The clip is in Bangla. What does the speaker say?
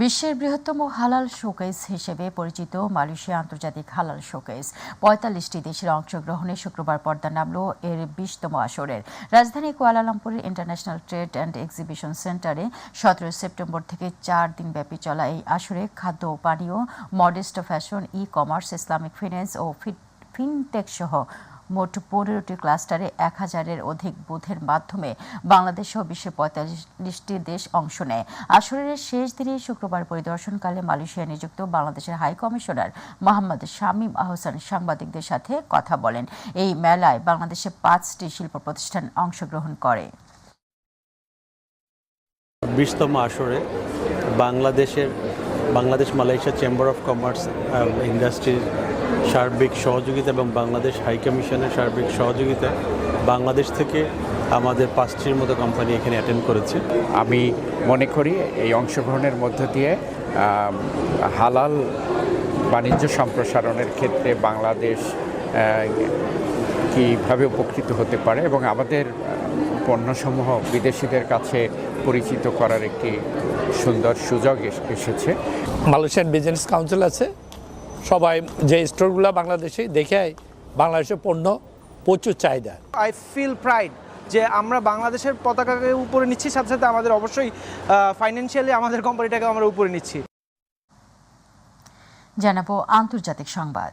বিশ্বের বৃহত্তম হালাল শোকেস হিসেবে পরিচিত মালয়েশিয়া আন্তর্জাতিক হালাল শোকেস ৪৫টি দেশের অংশগ্রহণে শুক্রবার পর্দা নামল এর ২০তম আসরের। রাজধানী কুয়ালালামপুরের ইন্টারন্যাশনাল ট্রেড অ্যান্ড এক্সিবিশন সেন্টারে ১৭ সেপ্টেম্বর থেকে ৪ দিনব্যাপী চলা এই আসরে খাদ্য ও পানীয়, modest fashion, e commerce, Islamic finance ও ফিনটেক সহ মোট ১৫টি ক্লাস্টারে ১,০০০-এর অধিক বুথের মাধ্যমে বাংলাদেশ সহ বিশ্বের ৪৫টি দেশ অংশ নেয়। আসরের শেষ দিনে শুক্রবার পরিদর্শনকালে মালয়েশিয়ায় নিযুক্ত বাংলাদেশের হাই কমিশনার মোহাম্মদ শামীম আহসান সাংবাদিকদের সাথে কথা বলেন। এই মেলায় বাংলাদেশের ৫টি শিল্প প্রতিষ্ঠান অংশগ্রহণ করে। ২০তম আসরে Bangladesh Malaysia chamber of commerce ইন্ডাস্ট্রির সার্বিক সহযোগিতা এবং বাংলাদেশ হাই কমিশনের সার্বিক সহযোগিতা বাংলাদেশ থেকে আমাদের ৫টির মতো কোম্পানি এখানে অ্যাটেন্ড করেছে। আমি মনে করি এই অংশগ্রহণের মধ্য দিয়ে হালাল বাণিজ্য সম্প্রসারণের ক্ষেত্রে বাংলাদেশ কীভাবে উপকৃত হতে পারে এবং আমাদের পণ্যসমূহ বিদেশিদের কাছে পরিচিত করার একটি সুন্দর সুযোগ এসেছে। মালয়েশিয়ান বিজনেস কাউন্সিল আছে, সবাই যে স্টোরগুলো বাংলাদেশে দেখে বাংলাদেশের পণ্য প্রচুর চাহিদা। আই ফিল প্রাইড যে আমরা বাংলাদেশের পতাকাকে উপরে নিচ্ছি, সাথে সাথে আমাদের অবশ্যই ফাইন্যান্সিয়ালি আমাদের কোম্পানিটাকে আমরা উপরে নিচ্ছি। জানাবো আন্তর্জাতিক সংবাদ।